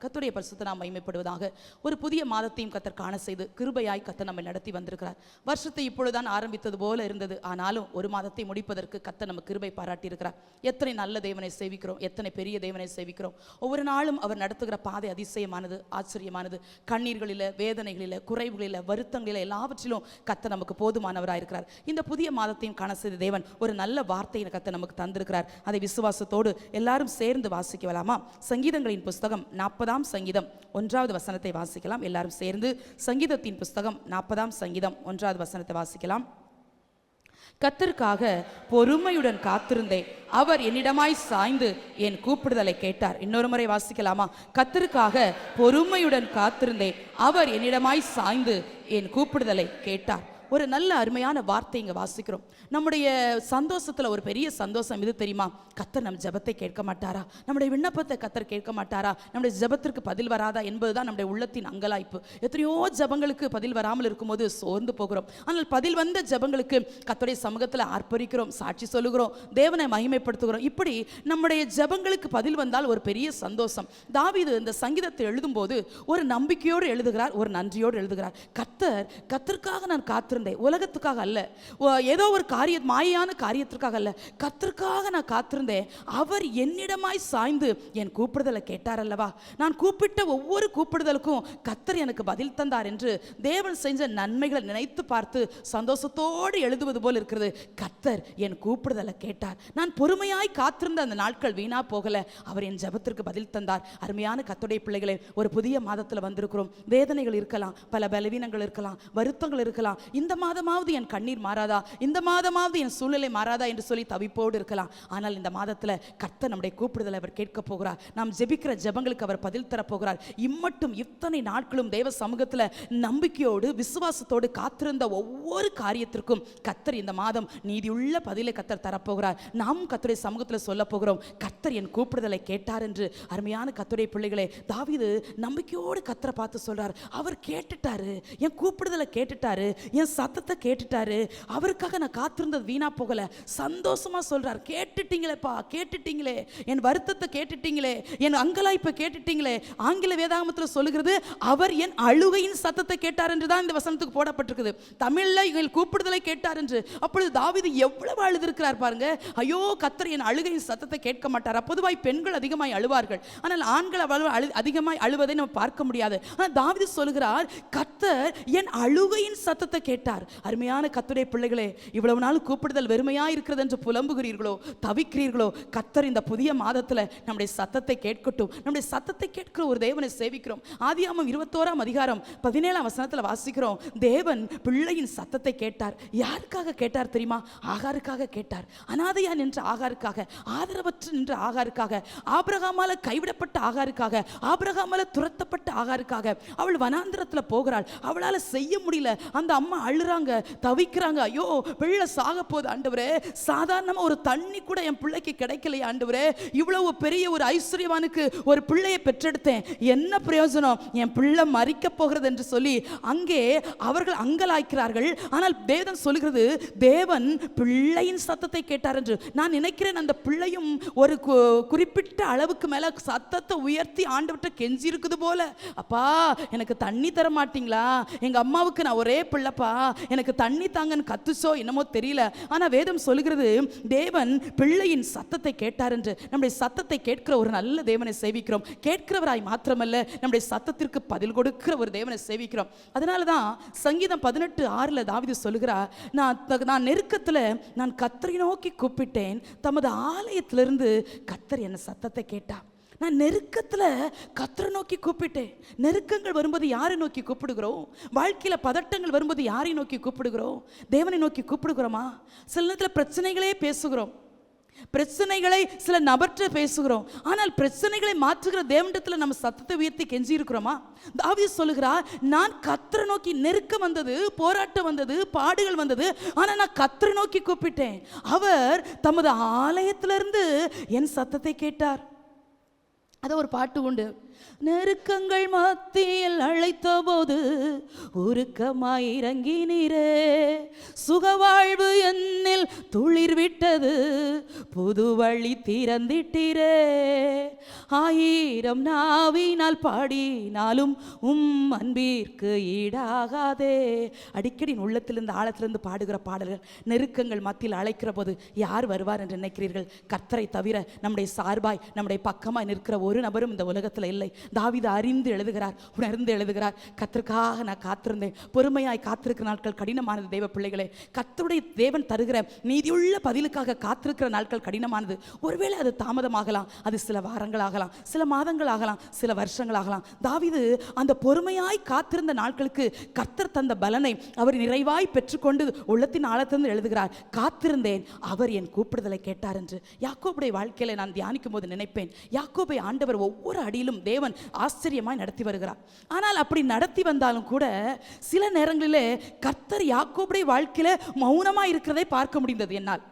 கர்த்தருடைய பரிசுத்த நாமம் மகிமைப்படுவதாக. ஒரு புதிய மாதத்தையும் கர்த்தர் காண செய்து கிருபையாய் கர்த்தர் நம்மை நடத்தி வந்திருக்கிறார். வருஷத்தை இப்பொழுதுதான் ஆரம்பித்தது போல இருந்தது, ஆனாலும் ஒரு மாதத்தை முடிப்பதற்கு கர்த்தர் நம்ம கிருபை பாராட்டி இருக்கிறார். எத்தனை நல்ல தேவனை சேவிக்கிறோம், எத்தனை பெரிய தேவனை சேவிக்கிறோம். ஒவ்வொரு நாளும் அவர் நடத்துகிற பாதை அதிசயமானது, ஆச்சரியமானது. கண்ணீர்களில், வேதனைகளில், குறைவுகளில், வருத்தங்களில் எல்லாவற்றிலும் கர்த்தர் நமக்கு போதுமானவராக இருக்கிறார். இந்த புதிய மாதத்தையும் காண செய்த தேவன் ஒரு நல்ல வார்த்தையை கர்த்தர் நமக்கு தந்திருக்கிறார். அதை விசுவாசத்தோடு எல்லாரும் சேர்ந்து வாசிக்கலாமா? சங்கீதங்களின் புஸ்தகம் 40ஆம் சங்கீதம் 1வது வசனத்தை வாசிக்கலாம். எல்லாரும் சேர்ந்து சங்கீதத்தின் புஸ்தகம் 40ஆம் சங்கீதம் 1வது வசனத்தை வாசிக்கலாம். கர்த்தருக்காக பொறுமையுடன் காத்திருந்தேன், அவர் என்னிடமாய் சாய்ந்து என் கூப்பிடுதலை கேட்டார். இன்னொரு முறை வாசிக்கலாமா? கர்த்தருக்காக பொறுமையுடன் காத்திருந்தேன், அவர் என்னிடமாய் சாய்ந்து என் கூப்பிடுதலை கேட்டார். ஒரு நல்ல அருமையான வார்த்தை இங்கே வாசிக்கிறோம். நம்முடைய சந்தோஷத்தில் ஒரு பெரிய சந்தோஷம் இது தெரியுமா? கர்த்தர் நம் ஜெபத்தை கேட்க மாட்டாரா? நம்முடைய விண்ணப்பத்தை கர்த்தர் கேட்க மாட்டாரா? நம்முடைய ஜெபத்திற்கு பதில் வராதா என்பதுதான் நம்முடைய உள்ளத்தின் அங்கலாய்ப்பு. எத்தனையோ ஜெபங்களுக்கு பதில் வராமல் இருக்கும்போது சோர்ந்து போகிறோம். ஆனால் பதில் வந்த ஜெபங்களுக்கு கர்த்தருடைய சமூகத்தில் ஆர்ப்பரிக்கிறோம், சாட்சி சொல்லுகிறோம், தேவனை மகிமைப்படுத்துகிறோம். இப்படி நம்முடைய ஜெபங்களுக்கு பதில் வந்தால் ஒரு பெரிய சந்தோஷம். தாவீது இந்த சங்கீதத்தை எழுதும்போது ஒரு நம்பிக்கையோடு எழுதுகிறார், ஒரு நன்றியோடு எழுதுகிறார். கர்த்தருக்காக நான் காத்திருந்தேன், உலகத்துக்காக அல்ல, ஏதோ ஒரு மாயான காரியத்திற்காக அல்ல, கர்த்தருக்காக நான் காத்திருந்தேன். அவர் என்னிடமாய் சாய்ந்து என் கூப்பிடுதலை கேட்டார் அல்லவா? நான் கூப்பிட்ட ஒவ்வொரு கூப்பிடுதலுக்கும் கர்த்தர் எனக்கு பதில் தந்தார் என்று தேவன் செஞ்ச நன்மைகளை நினைத்து பார்த்து சந்தோஷத்தோடு எழுதுவது போல் இருக்கிறது. கர்த்தர் என் கூப்பிடுதலை கேட்டார், நான் பொறுமையாய் காத்திருந்த அந்த நாட்கள் வீணா போகல, அவர் என் ஜெபத்திற்கு பதில் தந்தார். அருமையான கர்த்தருடைய பிள்ளைகளே, ஒரு புதிய மாதத்தில் வந்திருக்கிறோம். வேதனைகள் இருக்கலாம், பல பலவீனங்கள் இருக்கலாம், வருத்தங்கள் இருக்கலாம். இந்த மாதமாவது என் கண்ணீர் மாறாதா, இந்த மாதமாவது என் சூழ்நிலை மாறாதா என்று சொல்லி தவிப்போடு இருக்கலாம். ஆனால் இந்த மாதத்தில் கர்த்தர் நம்முடைய கூப்பிடுதலை அவர் கேட்க போகிறார். நாம் ஜெபிக்கிற ஜெபங்களுக்கு அவர் பதில் தரப்போகிறார். இம்மட்டும் இத்தனை நாட்களும் தேவ சமூகத்தில் நம்பிக்கையோடு விசுவாசத்தோடு காத்திருந்த ஒவ்வொரு காரியத்திற்கும் கர்த்தர் இந்த மாதம் நீதியுள்ள பதிலை கர்த்தர் தரப்போகிறார். நாம் கர்த்தருடைய சமூகத்தில் சொல்ல போகிறோம், கர்த்தர் என் கூப்பிடுதலை கேட்டார் என்று. அருமையான கர்த்தருடைய பிள்ளைகளே, தாவீது நம்பிக்கையோடு கர்த்தரை பார்த்து சொல்றார், அவர் கேட்டுட்டாரு, என் கூப்பிடுதலை கேட்டுட்டாரு, என் சத்தத்தை கேட்டுட்டாரு, அவருக்காக நான் காத்திருந்தது வீணா போகல. சந்தோஷமா சொல்றார், கேட்டுட்டீங்களேப்பா, கேட்டுட்டீங்களே, என் வருத்தத்தை கேட்டுட்டீங்களே, என் அங்கலாய்ப்பை கேட்டுட்டீங்களே. ஆங்கில வேதாகமத்தில் சொல்லுகிறது, அவர் என் அழுகையின் சத்தத்தை கேட்டார் என்று தான் இந்த வசனத்துக்கு போடப்பட்டிருக்குது. தமிழ்ல எங்கள் கூப்பிடுதலை கேட்டார் என்று. அப்பொழுது தாவீது எவ்வளவு அழுதிருக்கிறார் பாருங்க. ஐயோ, கர்த்தர் என் அழுகையின் சத்தத்தை கேட்க மாட்டார். பொதுவாய் பெண்கள் அதிகமாய் அழுவார்கள், ஆனால் ஆண்கள் அதிகமாய் அழுவதை நம்ம பார்க்க முடியாது. ஆனால் தாவீது சொல்லுகிறார், கர்த்தர் என் அழுகையின் சத்தத்தை கேட்டார். அருமையான கர்த்தருடைய பிள்ளைகளே, இவ்வளவு நாள் கூப்பிடுதல் வெறுமையா இருக்கிறது என்று புலம்புகிறீர்களோ, தவிக்கிறீர்களோ, கர்த்தர் இந்த புதிய மாதத்தில் நம்முடைய சத்தத்தை கேட்கட்டும். நம்முடைய சத்தத்தை கேட்கிற ஒரு தேவனை சேவிக்கிறோம். ஆதியாகமம் 21ஆம் அதிகாரம் 17ஆம் வசனத்தில் வாசிக்கிறோம், தேவன் பிள்ளையின் சத்தத்தை கேட்டார். யாருக்காக கேட்டார் தெரியுமா? ஆகாருக்காக கேட்டார். அனாதையா நின்ற ஆகாருக்காக, ஆதரவற்று நின்ற ஆகாருக்காக, ஆபிரகாமால கைவிடப்பட்ட ஆகாருக்காக, ஆபிரகாமால துரத்தப்பட்ட ஆகாருக்காக. அவள் வனாந்திரத்தில் போகிறாள், அவளால் செய்ய முடியல. அந்த அம்மா அழுறாங்க, தவிக்கிறாங்க. ஐயோ, பிள்ளை சாக போகுது ஆண்டவரே, சாதாரணமா ஒரு தண்ணி கூட என் பிள்ளைக்கு கிடைக்கலையே ஆண்டவரே, இவ்வளவு பெரிய ஒரு ஐஸ்வர்யவானுக்கு ஒரு பிள்ளையை பெற்றெடுத்தேன், என்ன பிரயோஜனம், என் பிள்ளை மரிக்க போகிறது என்று சொல்லி அங்கே அவர்கள் அங்கலாய்க்கிறார்கள். ஆனால் வேதம் சொல்லுகிறது, தேவன் பிள்ளையின் சத்தத்தை கேட்டார் என்று. நான் நினைக்கிறேன், அந்த பிள்ளையும் ஒரு குறிப்பிட்ட அளவுக்கு மேல சத்தத்தை உயர்த்தி ஆண்டவர்கிட்ட கெஞ்சி இருக்குது போல, அப்பா எனக்கு தண்ணி தர மாட்டீங்களா, எங்க அம்மாவுக்கு நான் ஒரே பிள்ளைப்பா, எனக்கு தண்ணி தாங்கன்னு கத்துச்சோ என்னமோ தெரியல. ஆனா வேதம் சொல்லுகிறது, தேவன் பிள்ளையின் சத்தத்தை கேட்டார் என்று. நம்முடைய சத்தத்தை கேட்கிற ஒரு நல்ல தேவனை சேவிக்கிறோம். கேட்கிறவராய் மாத்திரமல்ல, நம்முடைய சத்தத்திற்கு பதில் கொடுக்கிற ஒரு தேவனை சேவிக்கிறோம். அதனாலதான் சங்கீதம் 18:6 தாவீது சொல்லுகிறார், நான் நெருக்கத்தில் நான் கர்த்தரை நோக்கி கூப்பிட்டேன், தமது ஆலயத்திலிருந்து கர்த்தர் என்ன சத்தத்தை கேட்டார். நான் நெருக்கத்தில் கர்த்தரை நோக்கி கூப்பிட்டேன். நெருக்கங்கள் வரும்போது யாரை நோக்கி கூப்பிடுகிறோம்? வாழ்க்கையில் பதட்டங்கள் வரும்போது யாரை நோக்கி கூப்பிடுகிறோம்? தேவனை நோக்கி கூப்பிடுகிறோமா? சில நேரத்தில் பிரச்சனைகளே பேசுகிறோம், பிரச்சனைகளை சில நபற்ற பேசுகிறோம். ஆனால் பிரச்சனைகளை மாற்றுகிற தேவனிடத்தில் நம்ம சத்தத்தை உயர்த்தி கெஞ்சி இருக்கிறோமா? தாவீது சொல்லுகிறார், நான் கர்த்தரை நோக்கி, நெருக்கம் வந்தது, போராட்டம் வந்தது, பாடுகள் வந்தது, ஆனால் நான் கர்த்தரை நோக்கி கூப்பிட்டேன், அவர் தமது ஆலயத்திலிருந்து என் சத்தத்தை கேட்டார். அது ஒரு பாட்டு உண்டு, நெருக்கங்கள் மத்தியில் அழைத்த போது உருக்கமாய் இறங்கினீரே, சுகவாழ்வு என்னில் துளிர் விட்டது, புது வழி திறந்திட்டிரே, 1000 நாவினால் பாடினாலும் அன்பிற்கு ஈடாகாதே. அடிக்கடி உள்ளத்திலிருந்து ஆழத்திலிருந்து பாடுகிற பாடல்கள். நெருக்கங்கள் மத்தியில் அழைக்கிற போது யார் வருவார் என்று நினைக்கிறீர்கள்? கர்த்தரை தவிர நம்முடைய சார்பாய் நம்முடைய பக்கமாய் நிற்கிற ஒரு நபரும் இந்த உலகத்தில் இல்லை. தாவீது அறிந்து எழுதுகிறார், உணர்ந்து எழுதுகிறார். கர்த்தருக்காக நான் காத்திருந்தேன், பொறுமையாய் காத்திருக்கிற நாட்கள் கடினமானது. தேவ பிள்ளைகளே, கர்த்தருடைய தேவன் தருகிற நீதியுள்ள பதிலுக்காக காத்திருக்கிற நாட்கள் கடினமானது. ஒருவேளை அது தாமதமாகலாம், அது சில வாரங்கள் ஆகலாம், சில மாதங்கள் ஆகலாம், சில வருஷங்கள் ஆகலாம். தாவீது அந்த பொறுமையாய் காத்திருந்த நாட்களுக்கு கர்த்தர் தந்த பலனை அவர் நிறைவாய் பெற்றுக்கொண்டு உள்ளத்தின் ஆழத்திலிருந்து எழுதுகிறார், காத்திருந்தேன், அவர் என் கூப்பிடுதலை கேட்டார் என்று. யாக்கோபுடைய வாழ்க்கையில நான் தியானிக்கும் போது நினைப்பேன், யாக்கோபை ஆண்டவர் ஒவ்வொரு அடியிலும் தேவன் ஆச்சரியமாய் நடத்தி வருகிறார். ஆனால் அப்படி நடத்தி வந்தாலும் கூட சில நேரங்களிலே கர்த்தர் யாக்கோபுடைய வாழ்க்கையில மௌனமாய் இருக்கிறதை பார்க்க முடிந்தது என்னால்.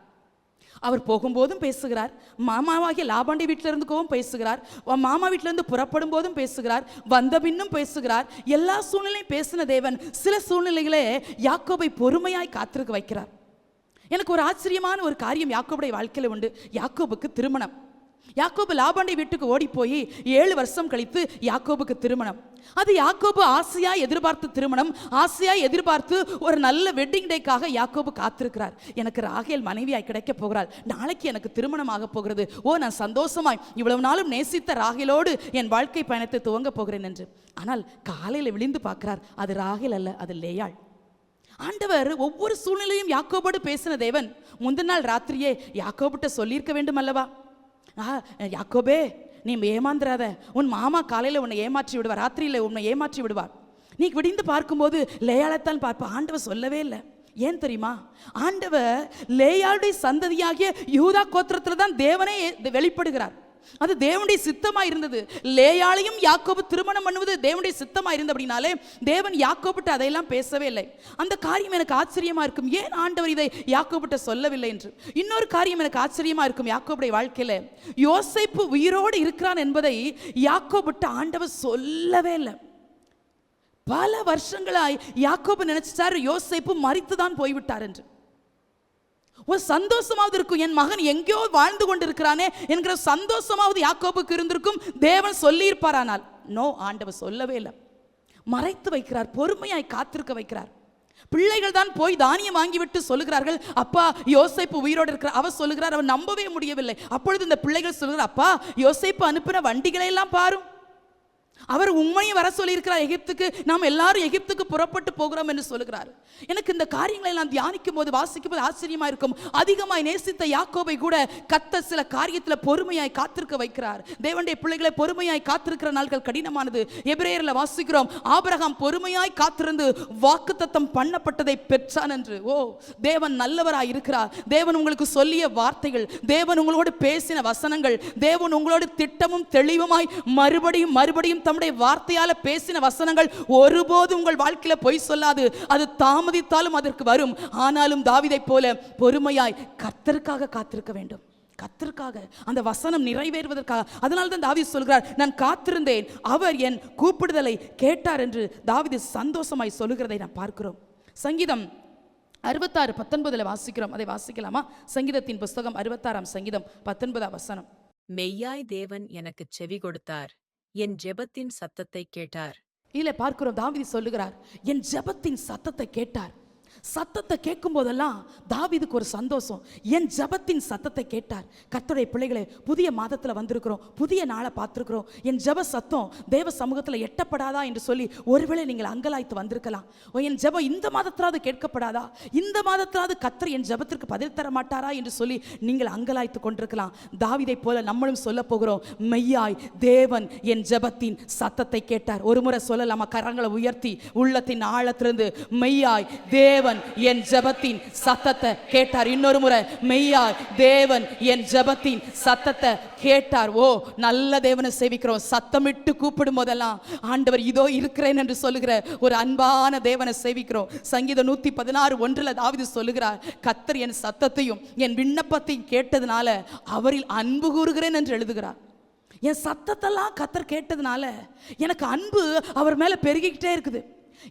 அவர் போகும்போதும் பேசுகிறார், மாமாவாகிய லாபாண்டி வீட்டிலிருந்துக்கவும் பேசுகிறார், மாமா வீட்டிலிருந்து புறப்படும் போதும் பேசுகிறார், வந்த பின்னும் பேசுகிறார். எல்லா சூழ்நிலையும் பேசின தேவன் சில சூழ்நிலைகளே யாக்கோபை பொறுமையாய் காத்திருக்க வைக்கிறார். எனக்கு ஒரு ஆச்சரியமான ஒரு காரியம் யாக்கோபுடைய வாழ்க்கையில் உண்டு. யாக்கோபுக்கு திருமணம். யாக்கோபு லாபாண்டி வீட்டுக்கு ஓடி போய் 7 வருஷம் கழித்து யாக்கோபுக்கு திருமணம். அது யாக்கோபு ஆசையா எதிர்பார்த்து திருமணம், ஆசையா எதிர்பார்த்து ஒரு நல்ல வெட்டிங் டேக்காக யாக்கோபு காத்திருக்கிறார். எனக்கு ராகேல் மனைவியாய் கிடைக்க போகிறாள், நாளைக்கு எனக்கு திருமணம் ஆக போகிறது, நான் சந்தோஷமாய் இவ்வளவு நாளும் நேசித்த ராகேலோடு என் வாழ்க்கை பயணத்தை துவங்க போகிறேன் என்று. ஆனால் காலையில் விழிந்து பார்க்கிறார், அது ராகேல் அல்ல, அது லேயாள். ஆண்டவர் ஒவ்வொரு சூழ்நிலையும் யாக்கோபோடு பேசின தேவன் முந்தின நாள் ராத்திரியே யாக்கோபிட்ட சொல்லியிருக்க வேண்டும் அல்லவா? யாக்கோபே, நீ ஏமாந்துராத, உன் மாமா காலையில் உன்னை ஏமாற்றி விடுவார், ராத்திரியில் உன்னை ஏமாற்றி விடுவார். நீ விடிந்து பார்க்கும்போது லேயாளைத்தான் பார்ப்ப. ஆண்டவர் சொல்லவே இல்லை. ஏன் தெரியுமா? ஆண்டவர் லேயாளுடைய சந்ததியாகிய யூதா கோத்திரத்தில் தான் தேவனே வெளிப்படுகிறார். அது தேவனுடைய சித்தமா இருந்தது. லேயாளையும் யாக்கோபு திருமணம் பண்ணுவது தேவனுடைய சித்தமா இருந்த அப்படினாலே தேவன் யாக்கோபிட்ட அதையெல்லாம் பேசவே இல்லை. அந்த காரியம் எனக்கு ஆச்சரியமா இருக்கும், ஏன் ஆண்டவர் இதை யாக்கோபிட்ட சொல்லவில்லை என்று. இன்னொரு காரியம் எனக்கு ஆச்சரியமா இருக்கும், யாக்கோபுடைய வாழ்க்கையில யோசேப்பு உயிரோடு இருக்கிறான் என்பதை யாக்கோபிட்ட ஆண்டவர் சொல்லவே இல்லை. பல வருஷங்களாய் யாக்கோபு நினைச்சார் யோசேப்பு மரித்துதான் போய்விட்டார் என்று. ஒரு சந்தோஷமாவது இருக்கும், என் மகன் எங்கேயோ வாழ்ந்து கொண்டிருக்கிறானே என்கிற சந்தோஷமாவது யாக்கோபுக்கு இருந்திருக்கும், தேவன் சொல்லி இருப்பாரானால். நோ, ஆண்டவர் சொல்லவே இல்லை, மறைத்து வைக்கிறார், பொறுமையாய் காத்திருக்க வைக்கிறார். பிள்ளைகள் தான் போய் தானியம் வாங்கிவிட்டு சொல்லுகிறார்கள், அப்பா யோசேப்பு உயிரோடு இருக்கிறார். அவர் சொல்லுகிறார், அவர் நம்பவே முடியவில்லை. அப்பொழுது இந்த பிள்ளைகள் சொல்லுகிறார், அப்பா யோசேப்பு அனுப்பின வண்டிகளை எல்லாம் பாரும், அவர் உண்மையை வர சொல்லி இருக்கிறார் எகிப்துக்கு, நாம் எல்லாரும் எகிப்துக்கு புறப்பட்டு போகிறோம் என்று சொல்லுகிறார். எனக்கு இந்த காரியங்களை நான் தியானிக்கும் போது வாசிக்கும் போது ஆச்சரியமா இருக்கும். அதிகமாய் நேசித்த யாக்கோபை கூட கர்த்தர் சில காரியத்தில் பொறுமையாய் காத்திருக்க வைக்கிறார். தேவனுடைய பிள்ளைகளை பொறுமையாய் காத்திருக்கிற நாட்கள் கடினமானது. எபிரேயர்ல வாசிக்கிறோம், ஆபிரகாம் பொறுமையாய் காத்திருந்து வாக்குத்தத்தம் பண்ணப்பட்டதை பெற்றான் என்று. தேவன் நல்லவராய் இருக்கிறார். தேவன் உங்களுக்கு சொல்லிய வார்த்தைகள், தேவன் உங்களோடு பேசின வசனங்கள், தேவன் உங்களோடு திட்டமும் தெளிவுமாய் மறுபடியும் மறுபடியும் தம்முடைய வார்த்தையால பேசின வசனங்கள் ஒருபோதும் உங்கள் வாழ்க்கையில பொய் சொல்லாது. அது தாமதித்தாலும் அதற்கு வரும். ஆனாலும் தாவீதை போல பொறுமையாய் கர்த்தருக்காக காத்திருக்க வேண்டும், கர்த்தருக்காக அந்த வசனம் நிறைவேறுவதற்காக. அதனால தான் தாவீது சொல்கிறார், நான் காத்திருந்தேன், அவர் என் கூப்பிடுதலை கேட்டார் என்று தாவீது சந்தோஷமாய் சொல்லுகிறதை நாம் பார்க்கிறோம். சங்கீதம் 66:19 வாசிக்கிறோம், அதை வாசிக்கலாமா? சங்கீதத்தின் புஸ்தகம் 66 சங்கீதம் 19 வசனம். மெய்யாய் தேவன் எனக்கு செவி கொடுத்தார், என் ஜெபத்தின் சத்தத்தை கேட்டார். இல்ல பார்க்கிறோம், தாவீது சொல்லுகிறார், என் ஜெபத்தின் சத்தத்தை கேட்டார். சத்தத்தை கேட்கும் போதெல்லாம் தாவீதுக்கு ஒரு சந்தோஷம். என் ஜெபத்தின் சத்தத்தை கேட்டார். கர்த்தருடைய பிள்ளைகளே, புதிய மாதத்தில் வந்திருக்கிறோம், புதிய நாளை பார்த்துருக்கிறோம். என் ஜெப சத்தம் தேவ சமூகத்தில் எட்டப்படாதா என்று சொல்லி ஒருவேளை நீங்கள் அங்கலாய்த்து வந்திருக்கலாம். என் ஜெபம் இந்த மாதத்திலாவது கேட்கப்படாதா, இந்த மாதத்திலாவது கர்த்தர் என் ஜெபத்திற்கு பதில் தர மாட்டாரா என்று சொல்லி நீங்கள் அங்கலாய்த்து கொண்டிருக்கலாம். தாவீதை போல நம்மளும் சொல்ல போகிறோம், மெய்யாய் தேவன் என் ஜெபத்தின் சத்தத்தை கேட்டார். ஒரு முறை சொல்லலாமா? கரங்களை உயர்த்தி உள்ளத்தின் ஆழத்திலிருந்து, மெய்யாய் தேவன் என் ஜெபத்தின் சத்தத்தை கேட்டார். இன்னொரு முறை, மெய்யாய் தேவன் என் ஜெபத்தின் சத்தத்தை கேட்டார். நல்ல தேவனை சேவிக்கிறோம். சத்தமிட்டு கூப்பிடும் போதெல்லாம் ஆண்டவர் இதோ இருக்கிறேன் என்று சொல்லுகிற ஒரு அன்பான தேவனை சேவிக்கிறோம். சங்கீதம் 116:1 தாவீது சொல்லுகிறார், கர்த்தர் என் சத்தத்தையும் என் விண்ணப்பத்தையும் கேட்டதுனால அவரில் அன்பு கூறுகிறேன் என்று எழுதுகிறார். என் சத்தத்தெல்லாம் கர்த்தர் கேட்டதுனால எனக்கு அன்பு அவர் மேல பெருகிக்கிட்டே இருக்குது.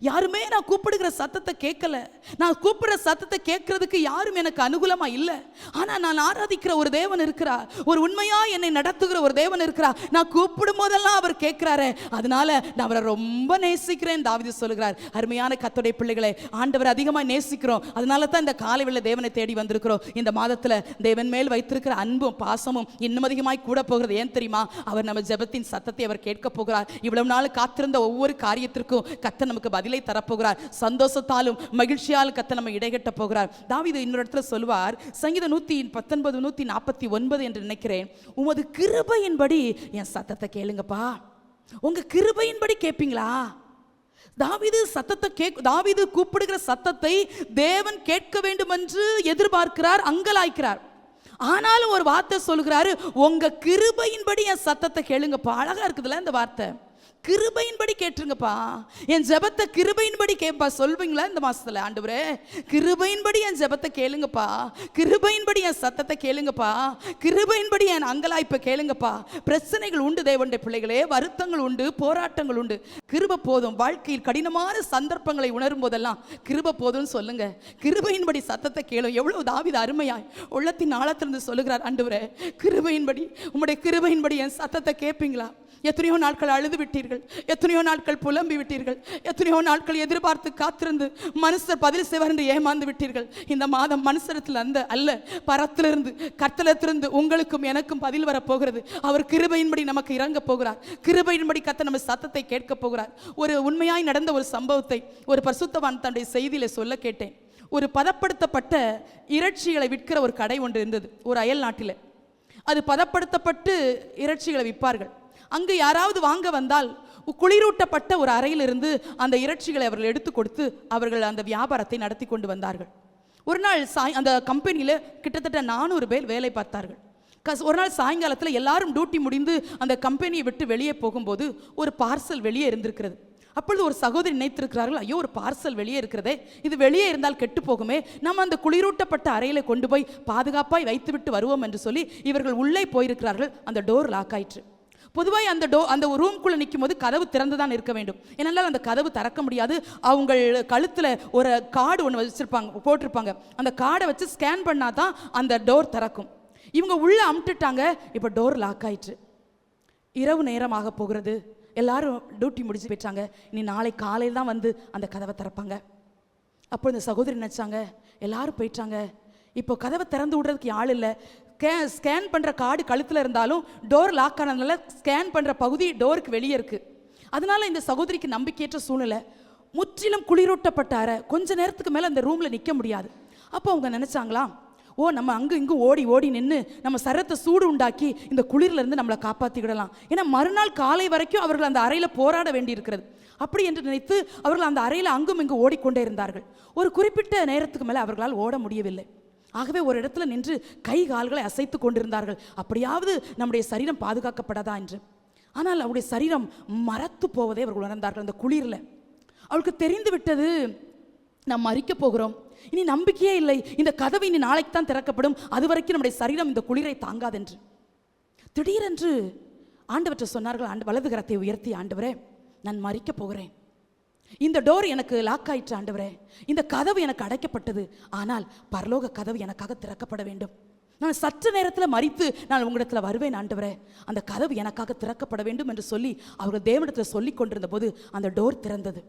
யாருமே நான் கூப்பிடுகிற சத்தத்தை கேட்கல, நான் கூப்பிடுற சத்தத்தை கேட்கறதுக்கு யாரும் எனக்கு அனுகூலமா இல்லை. ஆனால் நான் ஆராதிக்கிற ஒரு தேவன் இருக்கிறார், ஒரு உண்மையா என்னை நடத்துகிற ஒரு தேவன் இருக்கிறார். நான் கூப்பிடும் போதெல்லாம் அவர் கேட்கிறாரு, அதனால நான் அவரை ரொம்ப நேசிக்கிறேன். தாவீது சொல்லுகிறார். அருமையான கர்த்தருடைய பிள்ளைகளை, ஆண்டவர் அதிகமாக நேசிக்கிறோம். அதனால தான் இந்த காலை வேளை தேவனை தேடி வந்திருக்கிறோம். இந்த மாதத்தில் தேவன் மேல் வைத்திருக்கிற அன்பும் பாசமும் இன்னும் அதிகமாய் கூட போகிறது. ஏன் தெரியுமா? அவர் நம்ம ஜெபத்தின் சத்தத்தை அவர் கேட்க போகிறார். இவ்வளவு நாள் காத்திருந்த ஒவ்வொரு காரியத்திற்கும் கர்த்தர் நமக்கு பதிலை தரப்போகிறார். சந்தோஷத்தாலும் மகிழ்ச்சியாலும் கர்த்தர் நம்ம இடைகட்ட போகிறார். தாவீது இன்னொரு இடத்துல சொல்வார், சங்கீதம் 119 149 என்று நினைக்கிறேன், உமது கிருபையின்படி என் சத்தத்தை கேளுங்கப்பா. உங்க கிருபையின்படி கேட்பீங்களா? தாவீது கூப்பிடுகிற சத்தத்தை தேவன் கேட்க வேண்டும் என்று எதிர்பார்க்கிறார், அங்கலாய்க்கிறார். ஆனாலும் ஒரு வார்த்தை சொல்கிறாரு, உங்க கிருபையின்படி என் சத்தத்தை கேளுங்கப்பா. அழகா இருக்குதுல்ல இந்த வார்த்தை, கிருபையின்படி கேட்டுருங்கப்பா. என் ஜெபத்தை கிருபையின்படி கேட்பா. சொல்வீங்களா இந்த மாசத்துல? ஆண்டவரே, கிருபையின்படி என் ஜெபத்தை கேளுங்கப்பா, கிருபையின்படி என் சத்தத்தை கேளுங்கப்பா, கிருபையின்படி என் அங்கலாய்ப்பை கேளுங்கப்பா. பிரச்சனைகள் உண்டு தேவனுடைய பிள்ளைகளே, வருத்தங்கள் உண்டு, போராட்டங்கள் உண்டு. கிருபை போதும். வாழ்க்கையில் கடினமான சந்தர்ப்பங்களை உணரும் போதெல்லாம் கிருபை போதும்னு சொல்லுங்க. கிருபையின்படி சத்தத்தை கேளும். எவ்வளவு தாவீது அருமையாய் உள்ளத்தின் ஆழத்திலிருந்து சொல்லுகிறார், ஆண்டவரே, கிருபையின்படி, உம்முடைய கிருபையின்படி என் சத்தத்தை கேட்பீங்களா? எத்தனையோ நாட்கள் அழுது விட்டீர்கள், எத்தனையோ நாட்கள் புலம்பி விட்டீர்கள், எத்தனையோ நாட்கள் எதிர்பார்த்து காத்திருந்து மனுஷர் பதில் செய்வார் என்று ஏமாந்து விட்டீர்கள். இந்த மாதம் மனுஷரத்தில் அல்ல, பரத்திலிருந்து கர்த்தரிடத்திலிருந்து உங்களுக்கும் எனக்கும் பதில் வரப்போகிறது. அவர் கிருபையின்படி நமக்கு இறங்க போகிறார். கிருபையின்படி கர்த்தர் நம்ம சத்தத்தை கேட்க போகிறார். ஒரு உண்மையாய் நடந்த ஒரு சம்பவத்தை ஒரு பரிசுத்தவான் தன்னுடைய செய்தியில சொல்ல கேட்டேன். ஒரு பதப்படுத்தப்பட்ட இறைச்சிகளை விற்கிற ஒரு கடை ஒன்று இருந்தது ஒரு அயல் நாட்டில். அது பதப்படுத்தப்பட்டு இறைச்சிகளை விற்பார்கள். அங்கு யாராவது வாங்க வந்தால் குளிரூட்டப்பட்ட ஒரு அறையிலிருந்து அந்த இறைச்சிகளை அவர்கள் எடுத்து கொடுத்து அவர்கள் அந்த வியாபாரத்தை நடத்தி கொண்டு வந்தார்கள். ஒரு நாள் அந்த கம்பெனியில் கிட்டத்தட்ட 400 பேர் வேலை பார்த்தார்கள். ஒரு நாள் சாயங்காலத்தில் எல்லாரும் டியூட்டி முடிந்து அந்த கம்பெனியை விட்டு வெளியே போகும்போது ஒரு பார்சல் வெளியே இருந்திருக்கிறது. அப்பொழுது ஒரு சகோதரி நினைத்திருக்கிறார்கள், ஐயோ, ஒரு பார்சல் வெளியே இருக்கிறதே, இது வெளியே இருந்தால் கெட்டு போகுமே, நம்ம அந்த குளிரூட்டப்பட்ட அறையில் கொண்டு போய் பாதுகாப்பாய் வைத்துவிட்டு வருவோம் என்று சொல்லி இவர்கள் உள்ளே போயிருக்கிறார்கள். அந்த டோர் லாக் ஆயிற்று. பொதுவாக அந்த ரூம்குள்ளே நிற்கும் போது கதவு திறந்து தான் இருக்க வேண்டும். ஏனென்றால் அந்த கதவு திறக்க முடியாது. அவங்க கழுத்தில் ஒரு கார்டு ஒன்று போட்டிருப்பாங்க. அந்த கார்டை வச்சு ஸ்கேன் பண்ணால் தான் அந்த டோர் திறக்கும். இவங்க உள்ளே அமுட்டுட்டாங்க. இப்போ டோர் லாக் ஆயிற்று. இரவு நேரமாக போகிறது. எல்லாரும் டியூட்டி முடிச்சு போயிட்டாங்க. இனி நாளை காலையில் தான் வந்து அந்த கதவை திறப்பாங்க. அப்போ இந்த சகோதரி நினச்சாங்க, எல்லாரும் போயிட்டாங்க, இப்போ கதவை திறந்து விடுறதுக்கு ஆள் இல்லை. ஸ்கேன் பண்ணுற கார்டு கழுத்தில் இருந்தாலும் டோர் லாக் ஆனதுனால ஸ்கேன் பண்ணுற பகுதி டோருக்கு வெளியே இருக்குது. அதனால இந்த சகோதரிக்கு நம்பிக்கையற்ற சூழ்நிலை. முற்றிலும் குளிரூட்டப்பட்ட அறை, கொஞ்ச நேரத்துக்கு மேலே அந்த ரூமில் நிற்க முடியாது. அப்போ அவங்க நினச்சாங்களாம், நம்ம அங்கே இங்கே ஓடி நின்று நம்ம சரத்தை சூடு உண்டாக்கி இந்த குளிர்லேருந்து நம்மளை காப்பாற்றிக்கிடலாம். ஏன்னா மறுநாள் காலை வரைக்கும் அவர்கள் அந்த அறையில் போராட வேண்டி இருக்கிறது. அப்படி என்று நினைத்து அவர்கள் அந்த அறையில் அங்கும் இங்கு ஓடிக்கொண்டே இருந்தார்கள். ஒரு குறிப்பிட்ட நேரத்துக்கு மேலே அவர்களால் ஓட முடியவில்லை. ஆகவே ஒரு இடத்துல நின்று கை கால்களை அசைத்து கொண்டிருந்தார்கள். அப்படியாவது நம்முடைய சரீரம் பாதுகாக்கப்படாதா என்று. ஆனால் அவருடைய சரீரம் மரத்து போவதை அவர்கள் உணர்ந்தார்கள். அந்த குளிரில் அவளுக்கு தெரிந்து விட்டது, நாம் மறிக்க போகிறோம், இனி நம்பிக்கையே இல்லை, இந்த கதவு இனி நாளைக்கு தான் திறக்கப்படும், அது வரைக்கும் நம்முடைய சரீரம் இந்த குளிரை தாங்காதென்று. திடீரென்று ஆண்டவற்றை சொன்னார்கள், வலது கரத்தை உயர்த்தி, ஆண்டவரே, நான் மறிக்க போகிறேன், இந்த டோர் எனக்கு லாக் ஆயிற்று ஆண்டவரே, இந்த கதவு எனக்கு அடைக்கப்பட்டது, ஆனால் பரலோக கதவு எனக்காக திறக்கப்பட வேண்டும். நான் சற்று நேரத்தில் மறித்து நான் உங்களிடத்தில் வருவேன் ஆண்டவரே, அந்த கதவு எனக்காக திறக்கப்பட வேண்டும் என்று சொல்லி அவர்கள் தேவனிடத்தில் சொல்லி கொண்டிருந்த போது அந்த டோர் திறந்தது.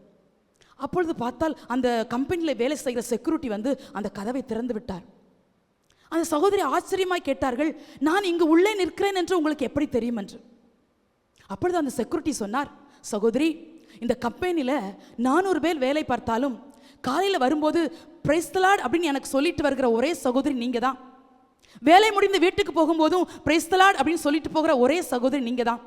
அப்பொழுது பார்த்தால் அந்த கம்பெனியில் வேலை செய்கிற செக்யூரிட்டி வந்து அந்த கதவை திறந்து விட்டார். அந்த சகோதரி ஆச்சரியமாய் கேட்டார்கள், நான் இங்கு உள்ளே நிற்கிறேன் என்று உங்களுக்கு எப்படி தெரியும் என்று. அப்பொழுது அந்த செக்யூரிட்டி சொன்னார், சகோதரி, இந்த கம்பெனியில் 400 பேர் வேலை பார்த்தாலும் காலையில் வரும்போது பிரைஸ் தி லார்ட் அப்படின்னு எனக்கு சொல்லிட்டு வருகிற ஒரே சகோதரி நீங்கள் தான். வேலை முடிந்து வீட்டுக்கு போகும்போதும் பிரைஸ் தி லார்ட் அப்படின்னு சொல்லிட்டு போகிற ஒரே சகோதரி நீங்கள் தான்.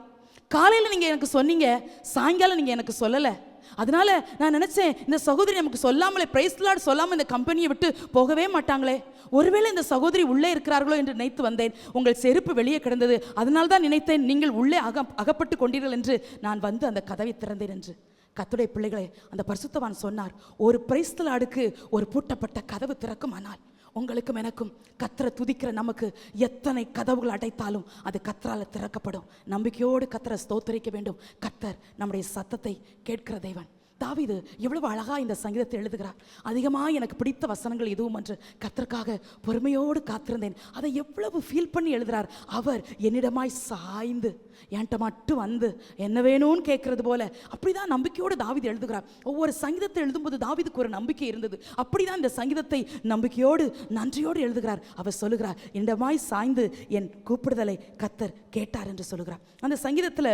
காலையில் நீங்கள் எனக்கு சொன்னீங்க, சாயங்காலம் நீங்கள் எனக்கு சொல்லலை. அதனால நான் நினச்சேன், இந்த சகோதரி நமக்கு சொல்லாமலே பிரைஸ் தி லார்ட் சொல்லாமல் இந்த கம்பெனியை விட்டு போகவே மாட்டாங்களே, ஒருவேளை இந்த சகோதரி உள்ளே இருக்கிறார்களோ என்று நினைத்து வந்தேன். உங்கள் செருப்பு வெளியே கிடந்தது, அதனால தான் நினைத்தேன் நீங்கள் உள்ளே அகப்பட்டு கொண்டீர்கள் என்று நான் வந்து அந்த கதவை திறந்தேன் என்று. கர்த்தருடைய பிள்ளைகளே, அந்த பரிசுத்தவான் சொன்னார், ஒரு பிரைஸ் தி லார்டுக்கு ஒரு பூட்டப்பட்ட கதவு திறக்கும். ஆனால் உங்களுக்கும் எனக்கும் கர்த்தரை துதிக்கிற நமக்கு எத்தனை கதவுகள் அடைத்தாலும் அது கர்த்தரால் திறக்கப்படும். நம்பிக்கையோடு கர்த்தரை ஸ்தோத்திரிக்க வேண்டும். கர்த்தர் நம்முடைய சத்தத்தை கேட்கிற தேவன். தாவீது எவ்வளவு அழகா இந்த சங்கீதத்தை எழுதுகிறார். அதிகமாக எனக்கு பிடித்த வசனங்கள் எதுவும் என்று கர்த்தருக்காக பொறுமையோடு காத்திருந்தேன். அதை எவ்வளவு ஃபீல் பண்ணி எழுதுறார். அவர் என்னிடமாய் சாய்ந்து என்கிட்ட மட்டும் வந்து என்ன வேணும்னு கேட்கறது போல அப்படிதான் நம்பிக்கையோடு தாவீது எழுதுகிறார். ஒவ்வொரு சங்கீதத்தை எழுதும்போது தாவீதுக்கு ஒரு நம்பிக்கை இருந்தது. அப்படிதான் இந்த சங்கீதத்தை நம்பிக்கையோடு நன்றியோடு எழுதுகிறார். அவர் சொல்லுகிறார், என்னிடமாய் சாய்ந்து என் கூப்பிடுதலை கர்த்தர் கேட்டார் என்று சொல்லுகிறார். அந்த சங்கீதத்தில்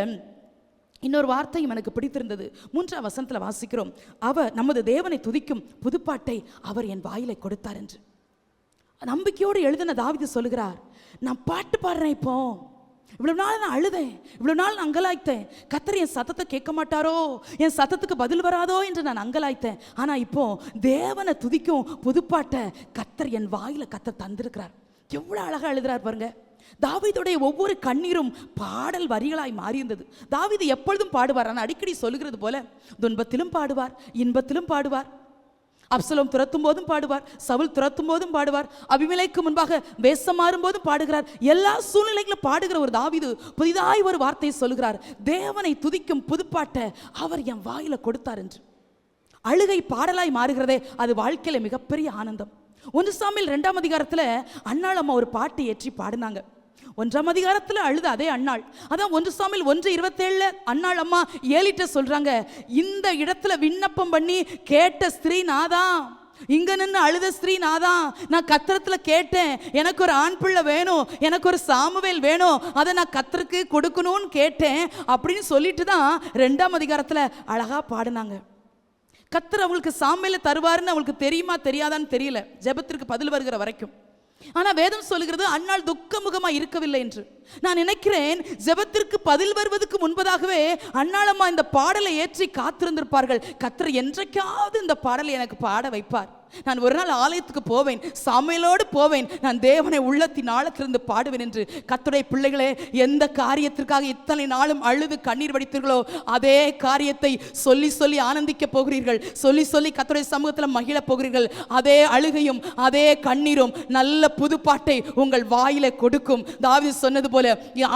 இன்னொரு வார்த்தையும் எனக்கு பிடித்திருந்தது. 3ஆம் வசனத்தில் வாசிக்கிறோம், அவர் நமது தேவனை துதிக்கும் புதுப்பாட்டை அவர் என் வாயிலை கொடுத்தார் என்று. நம்பிக்கையோடு எழுதின தாவீது சொல்லுகிறார், நான் பாட்டு பாடுறேன். இப்போ இவ்வளவு நாள் நான் அழுதேன், இவ்வளவு நாள் நான் அங்கலாய்த்தேன். கர்த்தர் என் சத்தத்தை கேட்க மாட்டாரோ, என் சத்தத்துக்கு பதில் வராதோ என்று நான் அங்கலாய்த்தேன். ஆனா இப்போ தேவனை துதிக்கும் புதுப்பாட்டை கர்த்தர் என் வாயில கர்த்தர் தந்திருக்கிறார். எவ்வளவு அழகா எழுதுறார் பாருங்க. தாவீதுடைய ஒவ்வொரு கண்ணீரும் பாடல் வரிகளாய் மாறியிருந்தது. தாவீது எப்பொழுதும் பாடுவார். ஆனால் அடிக்கடி சொல்லுகிறது போல துன்பத்திலும் பாடுவார், இன்பத்திலும் பாடுவார். அப்சலோம் துரத்தும் போதும் பாடுவார், சவுல் துரத்தும் போதும் பாடுவார், அபிமெலேக்கு முன்பாக வேஷம் மாறும் போதும் பாடுகிறார். எல்லா சூழ்நிலைகளும் பாடுகிற ஒரு தாவீது புதிதாய் ஒரு வார்த்தையை சொல்லுகிறார், தேவனை துதிக்கும் புதுப்பாட்டை அவர் என் வாயில கொடுத்தார் என்று. அழுகை பாடலாய் மாறுகிறதே, அது வாழ்க்கையில மிகப்பெரிய ஆனந்தம். 1 சாமுவேல் 2ஆம் அதிகாரத்தில் அன்னாள் அம்மா ஒரு பாட்டு ஏற்றி பாடினாங்க. 1ஆம் அதிகாரத்தில் அழுத அதே அன்னாள், அதான் 1 சாமுவேல் 1:27 அன்னாள் அம்மா ஏலிட்ட சொல்றாங்க, இந்த இடத்துல விண்ணப்பம் பண்ணி கேட்ட ஸ்திரீ நாதான், இங்க நின்று அழுத ஸ்திரீ நாதான். நான் கர்த்தரத்துல கேட்டேன், எனக்கு ஒரு ஆண் பிள்ளை வேணும், எனக்கு ஒரு சாமுவேல் வேணும், அதை நான் கர்த்தருக்கு கொடுக்கணும்னு கேட்டேன் அப்படின்னு சொல்லிட்டு தான் 2ஆம் அதிகாரத்தில் அழகா பாடினாங்க. கர்த்தர் அவங்களுக்கு சாமுவேலை தருவாருன்னு அவங்களுக்கு தெரியுமா தெரியாதான்னு தெரியல, ஜெபத்திற்கு பதில் வருகிற வரைக்கும். ஆனா வேதம் சொல்லுகிறது அன்னாள் துக்கமுகமா இருக்கவில்லை என்று. நான் நினைக்கிறேன் ஜெபத்திற்கு பதில் வருவதற்கு முன்பதாகவே அன்னாளம்மா இந்த பாடலை ஏற்றி காத்திருந்திருப்பார்கள். கர்த்தர் என்றைக்காவது இந்த பாடலை எனக்கு பாட வைப்பார், நான் ஒரு நாள் ஆலயத்துக்கு போவேன், சாமுவேலோடு போவேன், நான் தேவனை உள்ளத்தின் ஆழத்திலிருந்து பாடுவேன் என்று. கர்த்தருடைய பிள்ளைகளே, எந்த காரியத்திற்காக இத்தனை நாளும் அழுது கண்ணீர் வடித்தீர்களோ அதே காரியத்தை சொல்லி சொல்லி ஆனந்திக்க போகிறீர்கள், சொல்லி சொல்லி கர்த்தருடைய சமூகத்தில் மகிழ போகிறீர்கள். அதே அழுகையும் அதே கண்ணீரும் நல்ல புதுப்பாட்டை உங்கள் வாயில கொடுக்கும். தாவீது சொன்னது போல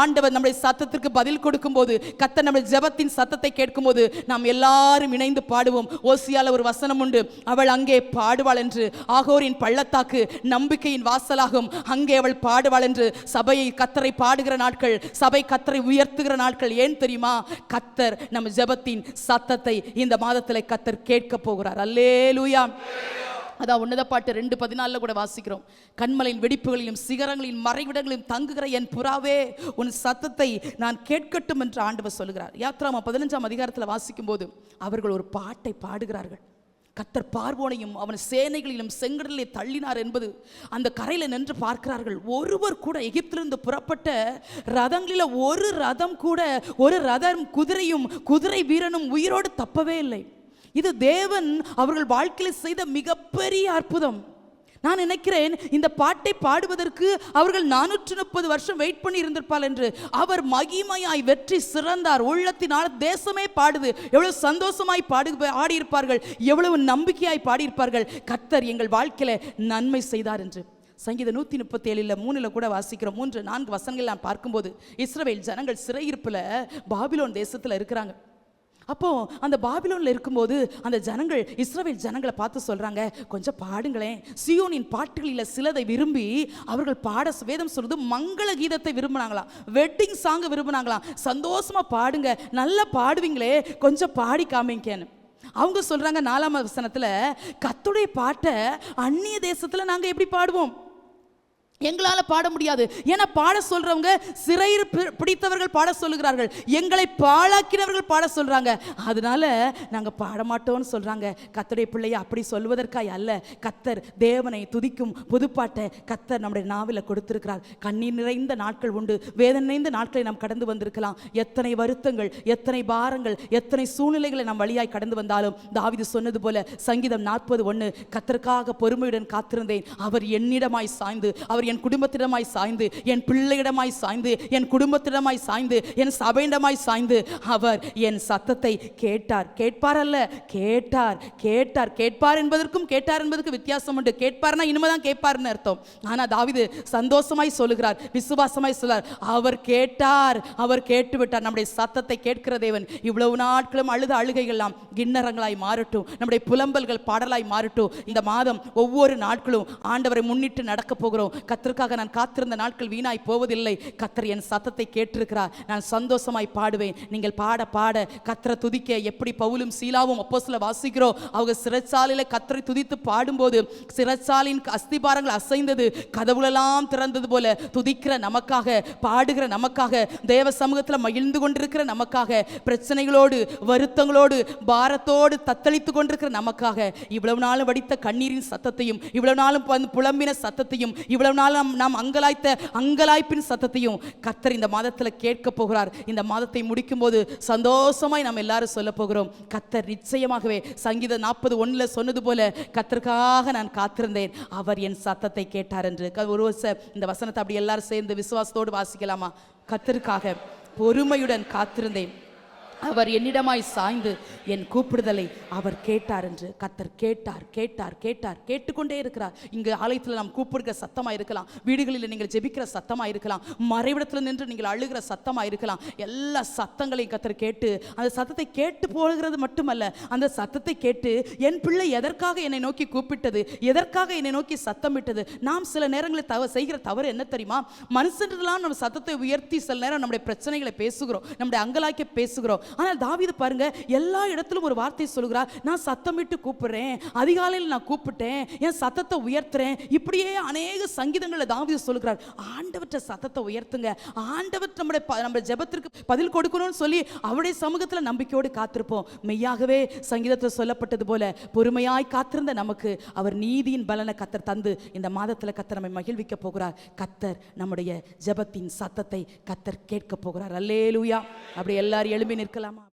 ஆண்டவர் நம்முடைய சத்தத்திற்கு பதில் கொடுக்கும் போது, கர்த்தர் நம்முடைய ஜெபத்தின் சத்தத்தை கேட்கும் போது நாம் எல்லாரும் இணைந்து பாடுவோம். ஓசியால ஒரு வசனம் உண்டு, அவள் அங்கே பாடுவாள் என்று, ஆகோரின் பள்ளத்தாக்கு நம்பிக்கையின் வாசலாகும், அங்கே அவள் பாடுவாள் என்று. சபையை கர்த்தரை பாடுகிற நாட்கள், சபை கர்த்தரை உயர்த்துகிற நாட்கள். ஏன் தெரியுமா? கர்த்தர் நம்ம ஜெபத்தின் சத்தத்தை இந்த மாதத்தில் கர்த்தர் கேட்க போகிறார். அல்லேலூயா. அதான் உன்னத பாட்டு 2:14 கூட வாசிக்கிறோம், கண்மலையின் வெடிப்புகளிலும் சிகரங்களின் மறைவிடங்களிலும் தங்குகிற என் புறாவே உன் சத்தத்தை நான் கேட்கட்டும் என்று ஆண்டவர் சொல்லுகிறார். யாத்ராமா 15ஆம் அதிகாரத்தில் வாசிக்கும் போது அவர்கள் ஒரு பாட்டை பாடுகிறார்கள். கர்த்தர் பார்வோனையும் அவன் சேனைகளிலும் செங்கடலிலே தள்ளினார் என்பது அந்த கரையில நின்று பார்க்கிறார்கள். ஒருவர் கூட எகிப்திலிருந்து புறப்பட்ட ரதங்களில ஒரு ரதம் கூட, ஒரு ரதம் குதிரையும் குதிரை வீரனும் உயிரோடு தப்பவே இல்லை. இது தேவன் அவர்கள் வாழ்க்கையில் செய்த மிகப்பெரிய அற்புதம். நான் நினைக்கிறேன் இந்த பாட்டை பாடுவதற்கு அவர்கள் 430 வருஷம் வெயிட் பண்ணி இருந்திருப்பார் என்று. அவர் மகிமையாய் வெற்றி சிறந்தார், உள்ளத்தினால் தேசமே பாடுது. எவ்வளவு சந்தோஷமாய் ஆடியிருப்பார்கள், எவ்வளவு நம்பிக்கையாய் பாடியிருப்பார்கள், கர்த்தர் எங்கள் வாழ்க்கையில நன்மை செய்தார் என்று. சங்கீதம் 137:3 கூட வாசிக்கிறோம். 3-4 வசனங்கள் நான் பார்க்கும்போது, இஸ்ரவேல் ஜனங்கள் சிறையிருப்பில் பாபிலோன் தேசத்தில் இருக்கிறாங்க. அப்போ அந்த பாபிலோன்ல இருக்கும்போது அந்த ஜனங்கள் இஸ்ரவேல் ஜனங்களை பார்த்து சொல்றாங்க, கொஞ்சம் பாடுங்களேன். சியோனின் பாட்டுகளில் சிலதை விரும்பி அவர்கள் பாட, வேதம் சொல்றது மங்கள கீதத்தை விரும்பினாங்களாம், வெட்டிங் சாங் விரும்பினாங்களாம். சந்தோஷமா பாடுங்க, நல்லா பாடுவீங்களே, கொஞ்சம் பாடி காமிங்கன்னு. அவங்க சொல்றாங்க 4ஆம் வசனத்துல, கர்த்தருடைய பாட்டை அந்நிய தேசத்துல நாங்க எப்படி பாடுவோம்? எங்களால் பாட முடியாது. ஏன்னா பாட சொல்றவங்க சிறையில் பிடித்தவர்கள் பாட சொல்லுகிறார்கள், எங்களை பாழாக்கினவர்கள் பாட சொல்றாங்க, அதனால நாங்கள் பாட மாட்டோம்னு சொல்றாங்க. கர்த்தருடைய பிள்ளையை அப்படி சொல்வதற்காய் அல்ல, கர்த்தர் தேவனை துதிக்கும் புதுப்பாட்டை கர்த்தர் நம்முடைய நாவில் கொடுத்திருக்கிறார். கண்ணீர் நிறைந்த நாட்கள் உண்டு, வேதனை நிறைந்த நாட்களை நாம் கடந்து வந்திருக்கலாம். எத்தனை வருத்தங்கள், எத்தனை பாரங்கள், எத்தனை சூழ்நிலைகளை நாம் வழியாய் கடந்து வந்தாலும் தாவீது சொன்னது போல சங்கீதம் 40:1, கர்த்தருக்காக பொறுமையுடன் காத்திருந்தேன், அவர் என்னிடமாய் சாய்ந்து அவர் என் குடும்பத்திடமாய் சாய்ந்து, என் பிள்ளையிடமாய் சாய்ந்து, என் குடும்பத்திடமாய் சாய்ந்து, என் சபையிடமாய் சாய்ந்து அவர் என் சத்தத்தை கேட்டார். கேட்பார் அல்ல, கேட்டார். கேட்டார் கேட்பார் என்பதற்கும் கேட்டார் என்பதற்கு வித்தியாசம் உண்டு. கேட்பார்னா இனிமேதான் கேட்பார்னு அர்த்தம். ஆனா தாவீது சந்தோஷமாய் சொல்லுகிறார், விசுவாசமாய் சொல்றார், அவர் கேட்டார், அவர் கேட்டு விட்டார். நம்முடைய சத்தத்தை கேட்கிற தேவன் இவ்வளவு நாட்களும் அழுத அழுகைகள்லாம் கிண்ணறங்களாய் மாறட்டும், நம்முடைய புலம்பல்கள் பாடலாய் மாறட்டும். இந்த மாதம் ஒவ்வொரு நாட்களும் ஆண்டவரை முன்னிட்டு நடக்க போகிறோம். கர்த்தருக்காக நான் காத்திருந்த நாட்கள் வீணாய் போவதில்லை. கர்த்தர் என் சத்தத்தை கேட்டிருக்கிறார், நான் சந்தோஷமாய் பாடுவேன். நீங்கள் பாட பாட கர்த்தரை துதிக்க எப்படி பவுலும் சீலாவும் அப்போஸ்தலர் வாசிக்கிறோம். அவங்க சிறைச்சாலையில கர்த்தரை துதித்து பாடும்போது சிறைச்சாலையின் அஸ்திபாரங்கள் அசைந்தது, கதவுகளெல்லாம் திறந்தது போல துதிக்கிற நமக்காக, பாடுகிற நமக்காக, தேவ சமூகத்தில் மகிழ்ந்து கொண்டிருக்கிற நமக்காக, பிரச்சனைகளோடு வருத்தங்களோடு பாரத்தோடு தத்தளித்து கொண்டிருக்கிற நமக்காக இவ்வளவு நாளும் வடித்த கண்ணீரின் சத்தத்தையும், இவ்வளவு நாளும் புலம்பின சத்தத்தையும், இவ்வளவு நாளும் நாம் அங்கலாய்த்த அங்கலாய்ப்பின் சத்தத்தையும் கர்த்தர் இந்த மாதத்தில் கேட்க போகிறார். இந்த மாதத்தை முடிக்கும் போது சந்தோஷமாய் நாம் எல்லாரும் சொல்ல போகிறோம், கர்த்தர் நிச்சயமாகவே சங்கீதம் 40:1 சொன்னது போல கர்த்தருக்காக நான் காத்திருந்தேன், அவர் என் சத்தத்தை கேட்டார் என்று. ஒரு இந்த வசனத்தை அப்படி எல்லாரும் சேர்ந்து விசுவாசத்தோடு வாசிக்கலாமா? கர்த்தருக்காக பொறுமையுடன் காத்திருந்தேன், அவர் என்னிடமாய் சாய்ந்து என் கூப்பிடுதலை அவர் கேட்டார் என்று. கர்த்தர் கேட்டார் கேட்டார் கேட்டார், கேட்டுக்கொண்டே இருக்கிறார். இங்கு ஆலயத்தில் நாம் கூப்பிடுகிற சத்தமாக இருக்கலாம், வீடுகளில் நீங்கள் ஜெபிக்கிற சத்தமாக இருக்கலாம், மறைவிடத்தில் நின்று நீங்கள் அழுகிற சத்தமாக இருக்கலாம். எல்லா சத்தங்களையும் கர்த்தர் கேட்டு, அந்த சத்தத்தை கேட்டு போகிறது மட்டுமல்ல, அந்த சத்தத்தை கேட்டு என் பிள்ளை எதற்காக என்னை நோக்கி கூப்பிட்டது, எதற்காக என்னை நோக்கி சத்தமிட்டது. நாம் சில நேரங்களில் செய்கிற தவறு என்ன தெரியுமா? மனுஷன்லாம் நம்ம சத்தத்தை உயர்த்தி சில நேரம் நம்முடைய பிரச்சனைகளை பேசுகிறோம், நம்முடைய அங்கலாய்க்க பேசுகிறோம். ஆனால் தாவீது பாருங்க, எல்லா இடத்திலும் ஒரு வார்த்தை சொல்கிறார், நான் சத்தமிட்டு கூப்பிடுறேன், அதிகாலையில் நான் கூப்பிட்டேன், என் சத்தத்தை உயர்த்துறேன். இப்படியே அநேக சங்கீதங்களில் தாவீது சொல்கிறார், ஆண்டவற்ற சத்தத்தை உயர்த்துங்க, ஆண்டவர் நம்முடைய ஜெபத்திற்கு பதில் கொடுக்கணும்னு சொல்லி அவருடைய சமூகத்தில் நம்பிக்கையோடு காத்திருப்போம். மெய்யாகவே சங்கீதத்தில் சொல்லப்பட்டது போல பொறுமையாய் காத்திருந்த நமக்கு அவர் நீதியின் பலனை கர்த்தர் தந்து இந்த மாதத்தில் கர்த்தர் நம்மை மகிழ்விக்க போகிறார். கர்த்தர் நம்முடைய ஜெபத்தின் சத்தத்தை கர்த்தர் கேட்க போகிறார். அல்லேலூயா. அப்படி எல்லாரும் எழும்பி நிற்கலாமா?